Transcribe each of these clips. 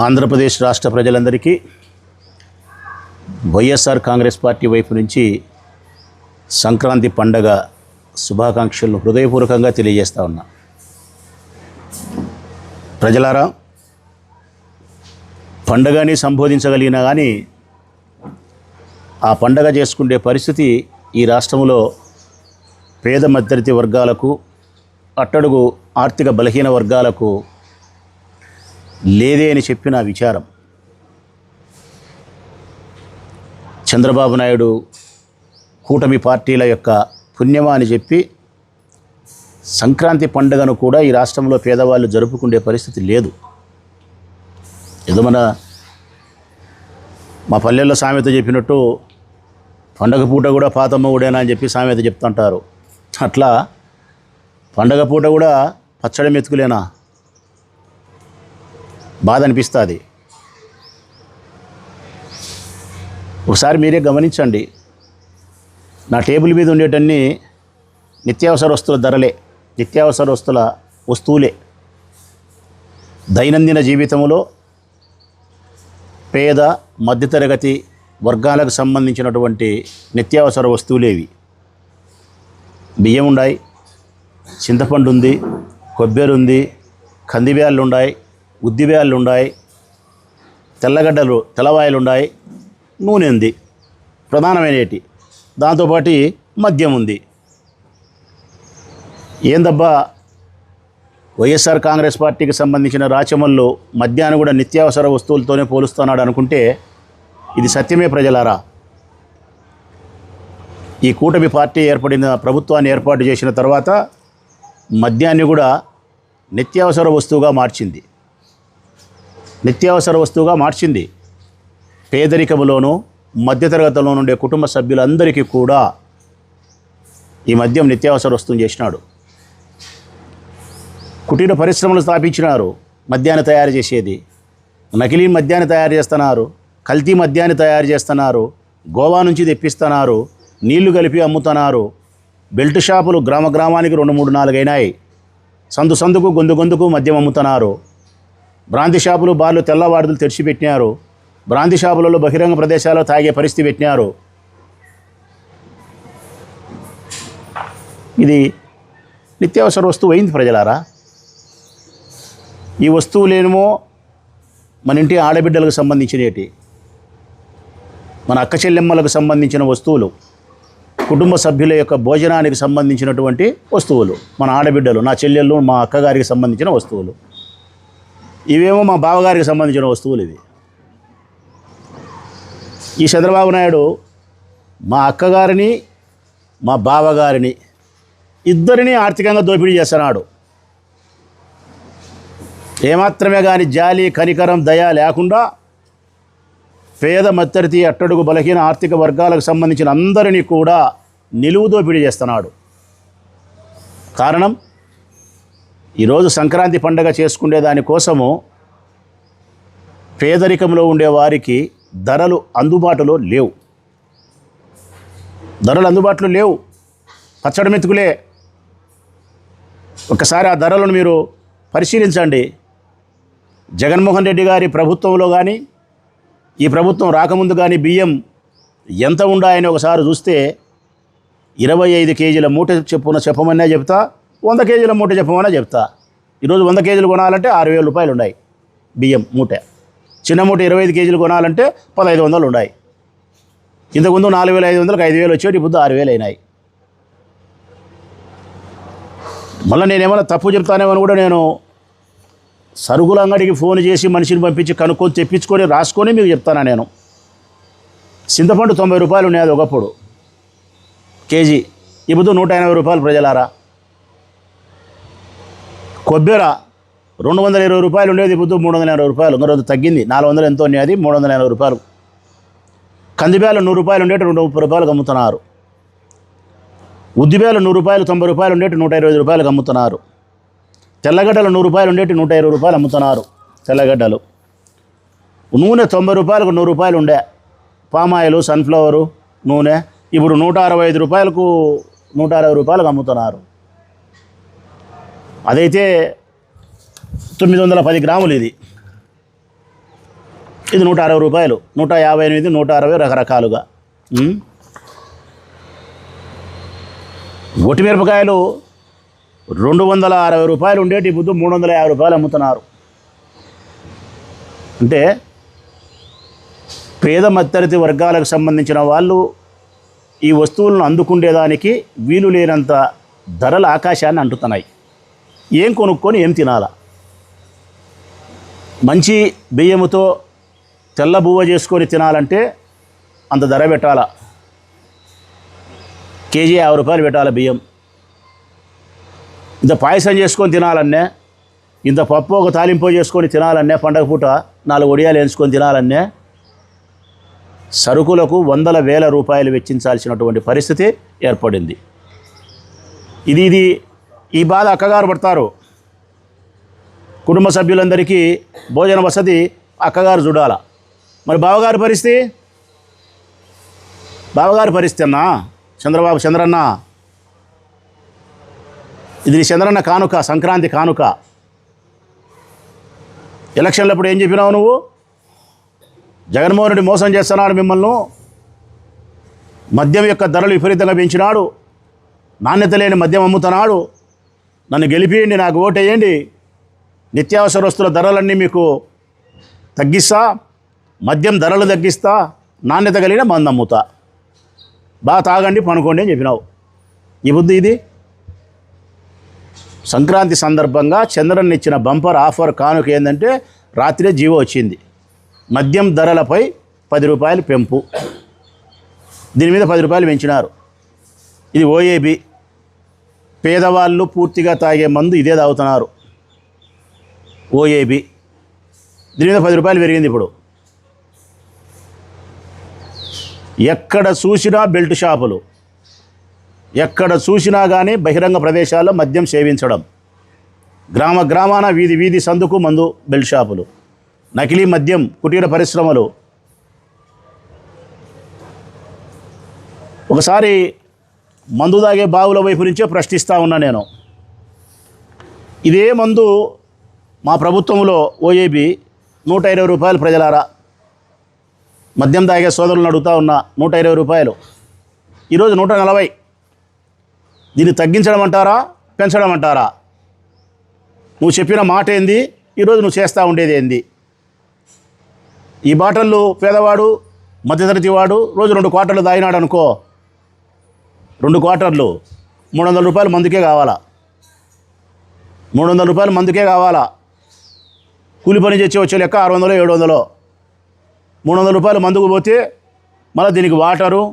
ఆంధ్రప్రదేశ్ రాష్ట్ర ప్రజలందరికీ వైఎస్ఆర్ కాంగ్రెస్ పార్టీ వైపు నుంచి సంక్రాంతి పండగ శుభాకాంక్షలను హృదయపూర్వకంగా తెలియజేస్తా ఉన్నా. ప్రజలారా, పండగని సంబోధించగలిగినా కానీ ఆ పండగ చేసుకునే పరిస్థితి ఈ రాష్ట్రంలో పేద మధ్యతరగతి వర్గాలకు, అట్టడుగు ఆర్థిక బలహీన వర్గాలకు లేదే అని చెప్పిన విచారం. చంద్రబాబు నాయుడు కూటమి పార్టీల యొక్క పుణ్యమా అని చెప్పి సంక్రాంతి పండుగను కూడా ఈ రాష్ట్రంలో పేదవాళ్ళు జరుపుకునే పరిస్థితి లేదు. ఏదో మా పల్లెల్లో సామెత చెప్పినట్టు పండగ పూట కూడా పాతమ్మ ఊడేనా అని చెప్పి సామెత చెప్తుంటారు. అట్లా పండగ పూట కూడా పచ్చడి మెతుకులేనా? బాధ అనిపిస్తుంది. ఒకసారి మీరే గమనించండి. నా టేబుల్ మీద ఉండేటన్ని నిత్యావసర వస్తువుల ధరలే, నిత్యావసర వస్తువులే. దైనందిన జీవితంలో పేద మధ్యతరగతి వర్గాలకు సంబంధించినటువంటి నిత్యావసర వస్తువులేవి. బియ్యం ఉన్నాయి, చింతపండు ఉంది, కొబ్బరి ఉంది, కందిబ్యాళ్ళు ఉన్నాయి, ఉద్దిబ్యాళ్ళు ఉన్నాయి, తెల్లగడ్డలు తెల్లవాయలు ఉన్నాయి, నూనె ఉంది ప్రధానమైనటి. దాంతోపాటు మద్యం ఉంది. ఏందబ్బా వైఎస్ఆర్ కాంగ్రెస్ పార్టీకి సంబంధించిన రాచమల్లు మద్యాన్ని కూడా నిత్యావసర వస్తువులతోనే పోలుస్తున్నాడు అనుకుంటే ఇది సత్యమే ప్రజలారా. ఈ కూటమి పార్టీ ప్రభుత్వాన్ని ఏర్పాటు చేసిన తర్వాత మద్యాన్ని కూడా నిత్యావసర వస్తువుగా మార్చింది. పేదరికంలోనూ మధ్యతరగతిలో ఉండే కుటుంబ సభ్యులందరికీ కూడా ఈ మద్యం నిత్యావసర వస్తువుని చేసినాడు. కుటీర పరిశ్రమలు స్థాపించినారు. మద్యాన్ని తయారు చేసేది నకిలీ మద్యాన్ని తయారు చేస్తున్నారు, కల్తీ మద్యాన్ని తయారు చేస్తున్నారు, గోవా నుంచి తెప్పిస్తున్నారు, నీళ్లు కలిపి అమ్ముతున్నారు. బెల్ట్ షాపులు గ్రామానికి 2, 3, 4 అయినాయి. సందుకు గొంతుకు మద్యం అమ్ముతున్నారు. బ్రాంతి షాపులు, బార్లు తెల్లవారులు తెరిచిపెట్టినారు. బ్రాంతి షాపులలో బహిరంగ ప్రదేశాల్లో తాగే పరిస్థితి పెట్టినారు. ఇది నిత్యావసర వస్తువు అయింది ప్రజలారా. ఈ వస్తువులేమో మన ఇంటి ఆడబిడ్డలకు సంబంధించినవి, మన అక్క చెల్లెమ్మలకు సంబంధించిన వస్తువులు, కుటుంబ సభ్యుల యొక్క భోజనానికి సంబంధించినటువంటి వస్తువులు, మన ఆడబిడ్డలు, నా చెల్లెళ్ళు, మా అక్కగారికి సంబంధించిన వస్తువులు. ఇవేమో మా బావగారికి సంబంధించిన వస్తువులు. ఇవి ఈ చంద్రబాబు నాయుడు మా అక్కగారిని, మా బావగారిని ఇద్దరిని ఆర్థికంగా దోపిడీ చేస్తున్నాడు. ఏమాత్రమే కానీ జాలి, కనికరం, దయ లేకుండా పేద మధ్యతరగతి, అట్టడుగు బలహీన ఆర్థిక వర్గాలకు సంబంధించిన అందరినీ కూడా నిలువు దోపిడీ చేస్తున్నాడు. కారణం, ఈరోజు సంక్రాంతి పండుగ చేసుకునే దానికోసము పేదరికంలో ఉండే వారికి ధరలు అందుబాటులో లేవు. పచ్చడి మెతుకులే. ఒకసారి ఆ ధరలను మీరు పరిశీలించండి. జగన్మోహన్ రెడ్డి గారి ప్రభుత్వంలో కానీ, ఈ ప్రభుత్వం రాకముందు కానీ బియ్యం ఎంత ఉండాయని ఒకసారి చూస్తే 25 కేజీల మూట చెప్పమన్నా చెప్తా, 100 కేజీల మూట చెప్పమన్నా చెప్తా. ఈరోజు 100 కేజీలు కొనాలంటే 6,000 రూపాయలు ఉన్నాయి బియ్యం మూట. చిన్న మూట 25 కేజీలు కొనాలంటే 1,500 ఉన్నాయి. ఇంతకుముందు 4,500కి 5,000 వచ్చేటి, ఇప్పుడు 6,000 అయినాయి. మళ్ళీ నేనేమన్నా తప్పు చెప్తానేమని కూడా నేను సరుకుల అంగడికి ఫోన్ చేసి మనిషిని పంపించి కనుక్కొని తెప్పించుకొని రాసుకొని మీకు చెప్తాను. నేను చింతపండు 90 రూపాయలు ఉండేది ఒకప్పుడు కేజీ, ఇప్పుడు 180 రూపాయలు ప్రజలారా. కొబ్బెర 220 రూపాయలు ఉండేది, ఇప్పుడు 380 రూపాయలు. ఇంకొంత తగ్గింది, 400 ఎంతో ఉండేది, 380 రూపాయలు. కందిబ్యాలు 100 రూపాయలు ఉండేటి 230 రూపాయలకు అమ్ముతున్నారు. ఉద్దిబ్యాలు 100 రూపాయలు 90 రూపాయలు ఉండేటి 125 రూపాయలకు అమ్ముతున్నారు. తెల్లగడ్డలు 100 రూపాయలు ఉండేటి 120 రూపాయలు అమ్ముతున్నారు తెల్లగడ్డలు. నూనె 90 రూపాయలకు 100 రూపాయలు ఉండే పామాయిలు, సన్ఫ్లవరు నూనె ఇప్పుడు 165 రూపాయలకు 160 రూపాయలకు అమ్ముతున్నారు. అదైతే 910 గ్రాములు. ఇది ఇది 160 రూపాయలు, 158, 160 రకరకాలుగా. ఒట్టి మిరపకాయలు 260 రూపాయలు ఉండేటి బుద్ధు 350 రూపాయలు అమ్ముతున్నారు. అంటే పేద మధ్యతరగతి వర్గాలకు సంబంధించిన వాళ్ళు ఈ వస్తువులను అందుకుండేదానికి వీలు లేనంత ధరల ఆకాశాన్ని అంటుతున్నాయి. ఏం కొనుక్కొని ఏం తినాలా? మంచి బియ్యముతో తెల్ల బువ్వ చేసుకొని తినాలంటే అంత ధర పెట్టాలా. కేజీ 50 రూపాయలు పెట్టాలి బియ్యం. ఇంత పాయసం చేసుకొని తినాలన్నే, ఇంత పప్పు ఒక తాలింపు చేసుకొని తినాలన్నే, పండగ పూట 4 వడియాలు వేయించుకొని తినాలన్నే సరుకులకు వందల వేల రూపాయలు వెచ్చించాల్సినటువంటి పరిస్థితి ఏర్పడింది. ఇది ఈ బాధ అక్కగారు పడతారు. కుటుంబ సభ్యులందరికీ భోజన వసతి అక్కగారు చూడాల. మరి బావగారి పరిస్థితి అన్నా చంద్రన్న, ఇది నీ చంద్రన్న కానుక, సంక్రాంతి కానుక. ఎలక్షన్లప్పుడు ఏం చెప్పినావు నువ్వు? జగన్మోహన్ రెడ్డి మోసం చేస్తున్నాడు మిమ్మల్ని, మద్యం యొక్క ధరలు విపరీతంగా పెంచినాడు, నాణ్యత లేని మద్యం అమ్ముతున్నాడు, నన్ను గెలిపియండి, నాకు ఓటేయండి, నిత్యావసర వస్తువుల ధరలన్నీ మీకు తగ్గిస్తా, మద్యం ధరలు తగ్గిస్తా, నాణ్యత కలిగిన మందు అమ్ముతా, బాగా తాగండి పనుకోండి అని చెప్పినావు. ఈ బుద్ధి ఇది. సంక్రాంతి సందర్భంగా చంద్రన్ ఇచ్చిన బంపర్ ఆఫర్ కానుక ఏంటంటే రాత్రే జీవో వచ్చింది, మద్యం ధరలపై 10 రూపాయలు పెంపు. దీని మీద 10 రూపాయలు పెంచినారు. ఇది ఓఏబి. పేదవాళ్ళు పూర్తిగా తాగే మందు ఇదే తాగుతున్నారు, ఓఏబి. దీని మీద 10 రూపాయలు పెరిగింది. ఇప్పుడు ఎక్కడ చూసినా బెల్ట్ షాపులు, ఎక్కడ చూసినా కానీ బహిరంగ ప్రదేశాల్లో మద్యం సేవించడం, గ్రామాన వీధి సందుకు మందు బెల్ట్ షాపులు, నకిలీ మద్యం కుటీర పరిశ్రమలు. ఒకసారి మందు తాగే బావుల వైపు నుంచే ప్రశ్నిస్తూ ఉన్నా నేను. ఇదే మందు మా ప్రభుత్వంలో ఓఏబి 120 రూపాయలు. ప్రజలారా, మద్యం తాగే సోదరులను అడుగుతూ ఉన్నా, 120 రూపాయలు, ఈరోజు 140. దీన్ని తగ్గించడం అంటారా, పెంచడం అంటారా? నువ్వు చెప్పిన మాట ఏంది, ఈరోజు నువ్వు చేస్తూ ఉండేది ఏంది? ఈ బాటళ్ళు పేదవాడు, మధ్యతరగతి వాడు రోజు 2 క్వార్టర్లు తాగినాడు అనుకో, 2 క్వార్టర్లు 300 రూపాయలు మందుకే కావాలా, 300 రూపాయలు మందుకే కావాలా. కూలి పని చేసి వచ్చే లెక్క 600, 700. 300 రూపాయలు మందుకు పోతే మళ్ళీ దీనికి వాటరు,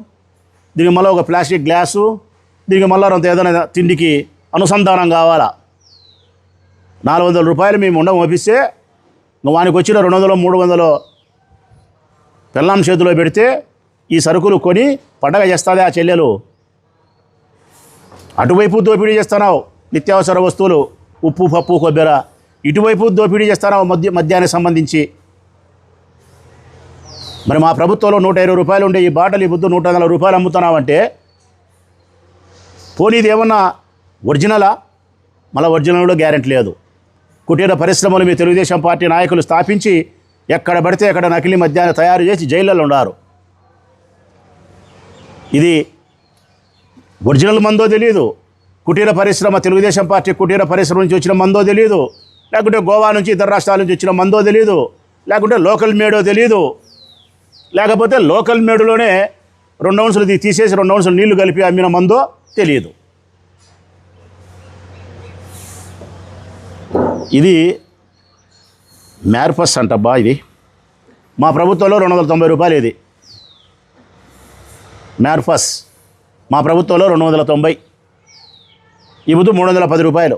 దీనికి మళ్ళీ ఒక ప్లాస్టిక్ గ్లాసు, దీనికి మళ్ళీ అంత ఏదైనా తిండికి అనుసంధానం కావాలా. 400 రూపాయలు మేము పంపిస్తే వానికి వచ్చిన 200, 300 పెళ్ళాం చేతిలో పెడితే ఈ సరుకులు కొని పండగ చేస్తుంది ఆ చెల్లెలు. అటువైపు దోపిడీ చేస్తున్నావు నిత్యావసర వస్తువులు, ఉప్పు, పప్పు, కొబ్బెర. ఇటువైపు దోపిడీ చేస్తున్నావు మద్యానికి సంబంధించి. మరి మా ప్రభుత్వంలో 120 రూపాయలు ఉండే ఈ బాటలు ఈ బుద్ధు 140 రూపాయలు అమ్ముతున్నావంటే పోనీ ఇది ఏమన్నా ఒరిజినలా? మళ్ళీ ఒరిజినల్లో గ్యారెంటీ లేదు. కుటీర పరిశ్రమలు మీ తెలుగుదేశం పార్టీ నాయకులు స్థాపించి ఎక్కడ పడితే అక్కడ నకిలీ మద్యాన్ని తయారు చేసి జైళ్ళలో ఉన్నారు. ఇది ఒరిజినల్ మందో తెలియదు, కుటీర పరిశ్రమ తెలుగుదేశం పార్టీ కుటీర పరిశ్రమ నుంచి వచ్చిన మందో తెలియదు, లేకుంటే గోవా నుంచి ఇతర రాష్ట్రాల నుంచి వచ్చిన మందో తెలియదు, లేకుంటే లోకల్ మేడో తెలియదు, లేకపోతే లోకల్ మేడులోనే 2 ఔన్సులు తీసేసి 2 ఔన్సులు నీళ్లు కలిపి అమ్మిన మందో తెలియదు. ఇది మ్యార్ఫస్ అంటబ్బా. ఇది మా ప్రభుత్వంలో 290 రూపాయలు. ఇది మ్యార్ఫస్ మా ప్రభుత్వంలో 290. ఈ బుద్ధు 310 రూపాయలు,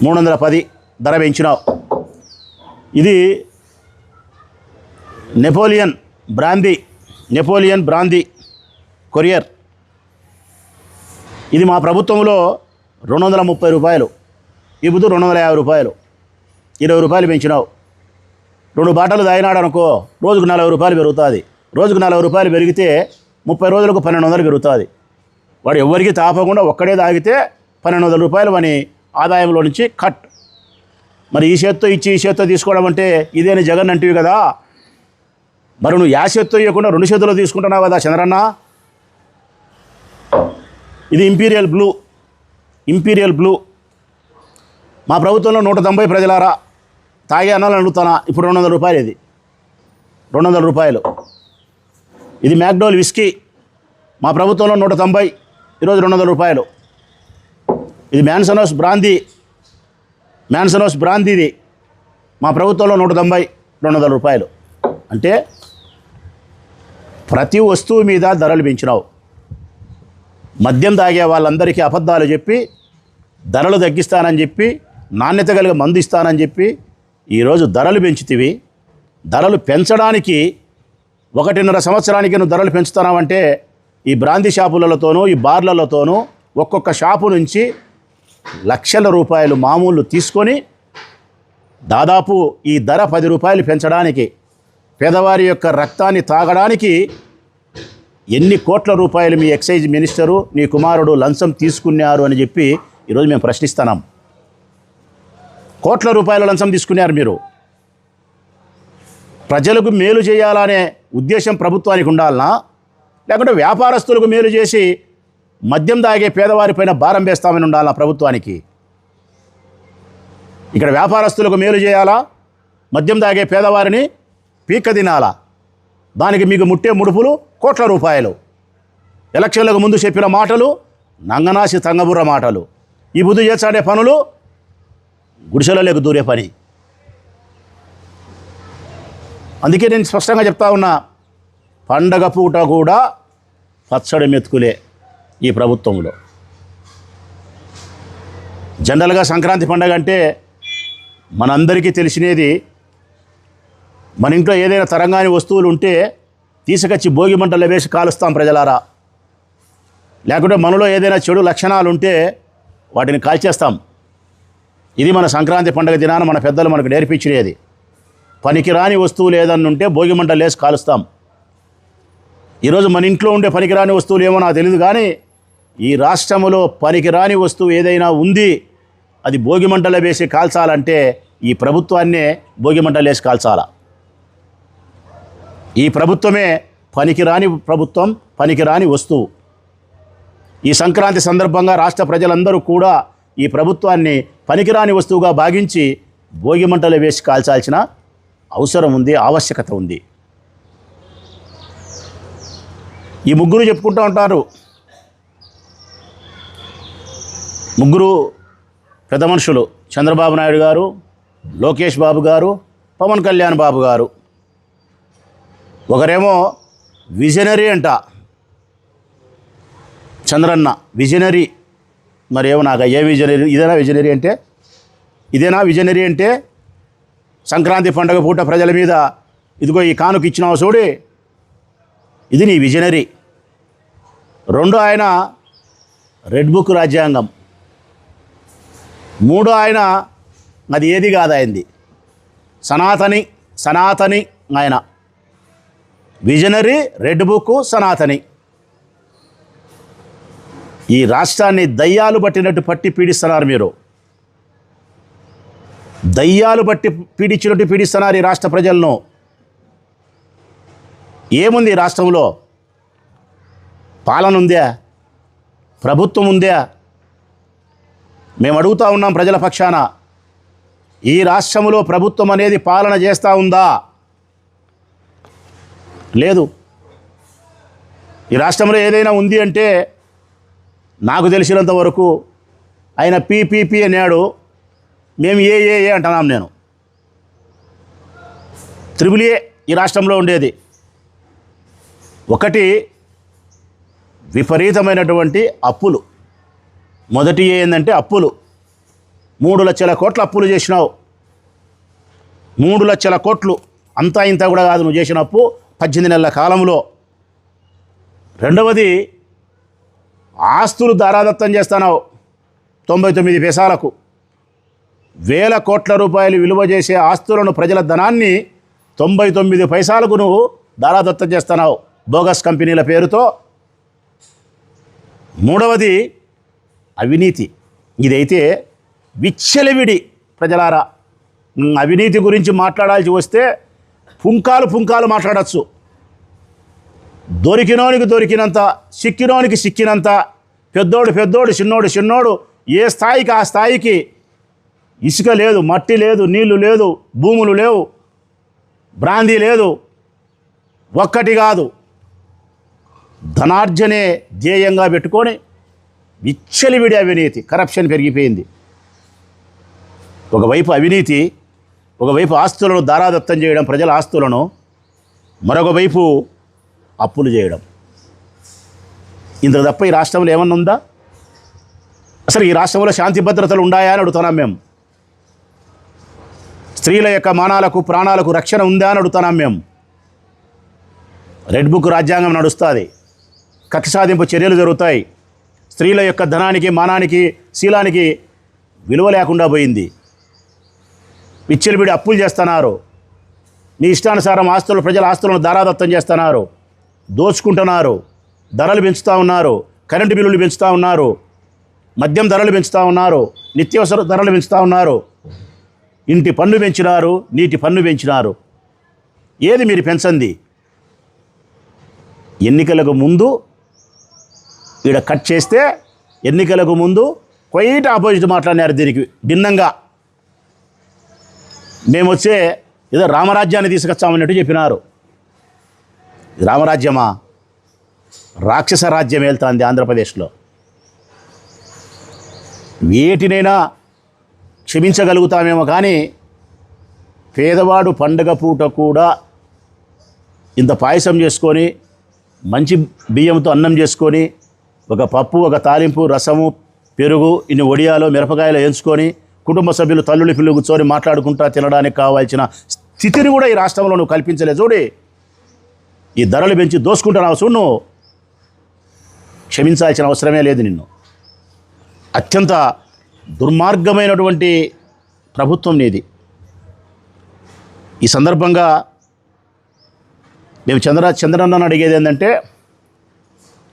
310 ధర పెంచినావు. ఇది నెపోలియన్ బ్రాందీ కొరియర్. ఇది మా ప్రభుత్వంలో 230 రూపాయలు. ఈ బుద్ధు 250 రూపాయలు, 20 రూపాయలు పెంచినావు. 2 బాటలు తాగినాడు అనుకో, రోజుకు 40 రూపాయలు పెరుగుతుంది. రోజుకు 40 రూపాయలు పెరిగితే 30 రోజులకు 1200 పెరుగుతుంది. వాడు ఎవరికి తాపకుండా ఒక్కడే తాగితే 1200 రూపాయలు అని ఆదాయంలో నుంచి కట్. మరి ఈ చేత్తో ఇచ్చి ఈ చేత్తో తీసుకోవడం అంటే ఇదేని జగన్ అంటివి కదా. మరి నువ్వు యా చేత్తో ఇవ్వకుండా 2 చేతుల్లో తీసుకుంటున్నావు కదా చంద్రన్న. ఇది ఇంపీరియల్ బ్లూ. మా ప్రభుత్వంలో 190 ప్రజలారా తాగే అన్నాలని అడుగుతానా. ఇప్పుడు 200 రూపాయలు. ఇది 200 రూపాయలు. ఇది మ్యాక్డోల్ విస్కీ మా ప్రభుత్వంలో 190, ఈరోజు 200 రూపాయలు. ఇది మ్యాన్సనోస్ బ్రాందీ ఇది మా ప్రభుత్వంలో 190, 200 రూపాయలు. అంటే ప్రతి వస్తువు మీద ధరలు పెంచినావు. మద్యం తాగే వాళ్ళందరికీ అబద్ధాలు చెప్పి ధరలు తగ్గిస్తానని చెప్పి నాణ్యత కలిగే మందు ఇస్తానని చెప్పి ఈరోజు ధరలు పెంచుతీవి. ధరలు పెంచడానికి 1.5 సంవత్సరానికి నువ్వు ధరలు పెంచుతున్నావంటే ఈ బ్రాందీ షాపులతోనూ ఈ బార్లతోనూ ఒక్కొక్క షాపు నుంచి లక్షల రూపాయలు మామూలు తీసుకొని దాదాపు ఈ ధర 10 రూపాయలు పెంచడానికి పేదవారి యొక్క రక్తాన్ని తాగడానికి ఎన్ని కోట్ల రూపాయలు మీ ఎక్సైజ్ మినిస్టరు నీ కుమారుడు లంచం తీసుకున్నారు అని చెప్పి ఈరోజు మేము ప్రశ్నిస్తున్నాం. కోట్ల రూపాయల లంచం తీసుకున్నారు మీరు. ప్రజలకు మేలు చేయాలనే ఉద్దేశం ప్రభుత్వానికి ఉండాలనా, లేకుంటే వ్యాపారస్తులకు మేలు చేసి మద్యం తాగే పేదవారిపైన భారం వేస్తామని ఉండాలనా ప్రభుత్వానికి? ఇక్కడ వ్యాపారస్తులకు మేలు చేయాలా, మద్యం తాగే పేదవారిని పీక్క తినాలా? దానికి మీకు ముట్టే ముడుపులు కోట్ల రూపాయలు. ఎలక్షన్లకు ముందు చెప్పిన మాటలు నంగనాసి తంగబుర్ర మాటలు. ఈ బుద్ధి చేసాడే పనులు గుడిసెలలోకి దూరే పని. అందుకే నేను స్పష్టంగా చెప్తా ఉన్నా, పండగ పూట కూడా పచ్చడి మెతుకులే ఈ ప్రభుత్వంలో. జనరల్గా సంక్రాంతి పండగ అంటే మనందరికీ తెలిసినది, మన ఇంట్లో ఏదైనా తరంగాని వస్తువులు ఉంటే తీసుకొచ్చి భోగి మంటలు వేసి కాలుస్తాం ప్రజలారా. లేకుంటే మనలో ఏదైనా చెడు లక్షణాలు ఉంటే వాటిని కాల్చేస్తాం. ఇది మన సంక్రాంతి పండుగ దినాన మన పెద్దలు మనకు నేర్పించినది. పనికిరాని వస్తువులు ఏదన్నా ఉంటే భోగి మంటలు వేసి కాలుస్తాం. ఈరోజు మన ఇంట్లో ఉండే పనికిరాని వస్తువులు ఏమో నాకు తెలియదు, కానీ ఈ రాష్ట్రంలో పనికిరాని వస్తువు ఏదైనా ఉంది అది భోగి మంటలు వేసి కాల్చాలంటే ఈ ప్రభుత్వాన్నే భోగి మంటలు వేసి కాల్చాలా. ఈ ప్రభుత్వమే పనికిరాని ప్రభుత్వం, పనికిరాని వస్తువు. ఈ సంక్రాంతి సందర్భంగా రాష్ట్ర ప్రజలందరూ కూడా ఈ ప్రభుత్వాన్ని పనికిరాని వస్తువుగా భావించి భోగి మంటలు వేసి కాల్చాల్సిన అవసరం ఉంది, ఆవశ్యకత ఉంది. ఈ ముగ్గురు చెప్పుకుంటూ ఉంటారు, ముగ్గురు పెద్ద మనుషులు, చంద్రబాబు నాయుడు గారు, లోకేష్ బాబు గారు, పవన్ కళ్యాణ్ బాబు గారు. ఒకరేమో విజనరీ అంట, చంద్రన్న విజనరీ. మరి ఏమో నాకు ఏ విజనరీ, ఇదేనా విజనరీ అంటే సంక్రాంతి పండుగ పూట ప్రజల మీద ఇదిగో ఈ కానుక ఇచ్చినావు చూడి, ఇది నీ విజనరీ. 2 ఆయన రెడ్ బుక్ రాజ్యాంగం. 3 ఆయన అది ఏది కాదు, అయింది సనాతని ఆయన. Visionary, red book, Sanatani. ఈ రాష్ట్రాన్ని దయ్యాలు పట్టినట్టు పట్టి పీడిస్తున్నారు మీరు. దయ్యాలు పట్టి పీడించినట్టు పీడిస్తున్నారు ఈ రాష్ట్ర ప్రజలను. ఏముంది ఈ రాష్ట్రంలో? పాలన ఉందా? ప్రభుత్వం ఉందా? మేము అడుగుతూ ఉన్నాం ప్రజల పక్షాన, ఈ రాష్ట్రంలో ప్రభుత్వం అనేది పాలన చేస్తూ ఉందా? లేదు. ఈ రాష్ట్రంలో ఏదైనా ఉంది అంటే నాకు తెలిసినంత వరకు ఆయన పీపీపీ అన్నాడు, మేము ఏ అంటున్నాం. నేను త్రిబుల్ ఏ ఈ రాష్ట్రంలో ఉండేది. ఒకటి విపరీతమైనటువంటి అప్పులు. మొదటి ఏంటంటే అప్పులు. 3 లక్షల కోట్ల అప్పులు చేసినావు. 3 లక్షల కోట్లు అంతా ఇంత కూడా కాదు నువ్వు చేసిన అప్పు 18 నెలల కాలంలో. రెండవది ఆస్తులు దారాదత్తం చేస్తున్నావు 99 పైసలకు. 1000 కోట్ల రూపాయలు విలువ చేసే ఆస్తులను, ప్రజల ధనాన్ని 99 పైసలకు నువ్వు దారాదత్తం చేస్తున్నావు బోగస్ కంపెనీల పేరుతో. మూడవది అవినీతి. ఇదైతే విచ్చలవిడి ప్రజలారా. అవినీతి గురించి మాట్లాడాల్సి వస్తే పుంకాలు మాట్లాడచ్చు. దొరికినోనికి దొరికినంత, సిక్కినోనికి సిక్కినంత, పెద్దోడు చిన్నోడు ఏ స్థాయికి ఆ స్థాయికి ఇసుక లేదు, మట్టి లేదు, నీళ్లు లేదు, భూములు లేవు, బ్రాందీ లేదు. ఒక్కటి కాదు, ధనార్జనే ధ్యేయంగా పెట్టుకొని విచ్చలివిడి అవినీతి, కరప్షన్ పెరిగిపోయింది. ఒకవైపు అవినీతి, ఒకవైపు ఆస్తులను దారాదత్తం చేయడం, ప్రజల ఆస్తులను, మరొక వైపు అప్పులు చేయడం. ఇంతకు తప్ప ఈ రాష్ట్రంలో ఏమన్నా ఉందా? అసలు ఈ రాష్ట్రంలో శాంతి భద్రతలు ఉన్నాయా అని అడుగుతున్నాం మేము. స్త్రీల యొక్క మానాలకు ప్రాణాలకు రక్షణ ఉందా అని అడుగుతున్నాం మేము. రెడ్ బుక్ రాజ్యాంగం నడుస్తుంది, కక్ష సాధింపు చర్యలు జరుగుతాయి. స్త్రీల యొక్క ధనానికి, మానానికి, శీలానికి విలువ లేకుండా పోయింది. విచ్చలవిడి అప్పులు చేస్తున్నారు. మీ ఇష్టానుసారం ఆస్తులు, ప్రజల ఆస్తులను దారాదత్తం చేస్తున్నారు, దోచుకుంటున్నారు, ధరలు పెంచుతూ ఉన్నారు, కరెంటు బిల్లులు పెంచుతూ ఉన్నారు, మద్యం ధరలు పెంచుతూ ఉన్నారు, నిత్యావసర ధరలు పెంచుతూ ఉన్నారు, ఇంటి పన్ను పెంచినారు, నీటి పన్ను పెంచినారు. ఏది మీరు పెంచండి? ఎన్నికలకు ముందు ఈడ కట్ చేస్తే, ఎన్నికలకు ముందు క్వైట్ ఆపోజిట్ మాట్లాడినారు. దీనికి భిన్నంగా మేము వచ్చే ఏదో రామరాజ్యాన్ని తీసుకొచ్చామన్నట్టు చెప్పినారు. రామరాజ్యమా? రాక్షస రాజ్యం వెళ్తుంది ఆంధ్రప్రదేశ్లో. వేటినైనా క్షమించగలుగుతామేమో కానీ పేదవాడు పండగ పూట కూడా ఇంత పాయసం చేసుకొని, మంచి బియ్యంతో అన్నం చేసుకొని, ఒక పప్పు, ఒక తాలింపు, రసము, పెరుగు, ఇన్ని వడియాలు, మిరపకాయలు వేయించుకొని, కుటుంబ సభ్యులు తల్లులు పిల్లలు కూర్చొని మాట్లాడుకుంటా తినడానికి కావాల్సిన స్థితిని కూడా ఈ రాష్ట్రంలో నువ్వు కల్పించలేదు. చూడి, ఈ ధరలు పెంచి దోసుకుంటున్నావు చూడు. నువ్వు క్షమించాల్సిన అవసరమే లేదు నిన్ను. అత్యంత దుర్మార్గమైనటువంటి ప్రభుత్వం నీది. ఈ సందర్భంగా మేము చంద్రన్నను అడిగేది ఏంటంటే,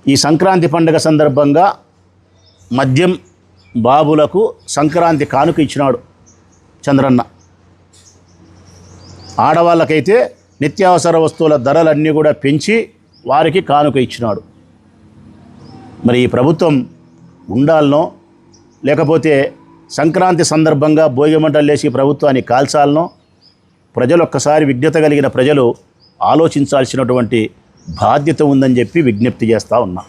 ఈ సంక్రాంతి పండుగ సందర్భంగా మద్యం బాబులకు సంక్రాంతి కానుక ఇచ్చినాడు చంద్రన్న. ఆడవాళ్ళకైతే నిత్యావసర వస్తువుల ధరలన్నీ కూడా పెంచి వారికి కానుక ఇచ్చినాడు. మరి ఈ ప్రభుత్వం ఉండాలనో, లేకపోతే సంక్రాంతి సందర్భంగా భోగిమంటలు లేచి ప్రభుత్వాన్ని కాల్చాలనో, ప్రజలు ఒక్కసారి విజ్ఞత కలిగిన ప్రజలు ఆలోచించాల్సినటువంటి బాధ్యత ఉందని చెప్పి విజ్ఞప్తి చేస్తూ ఉన్నా.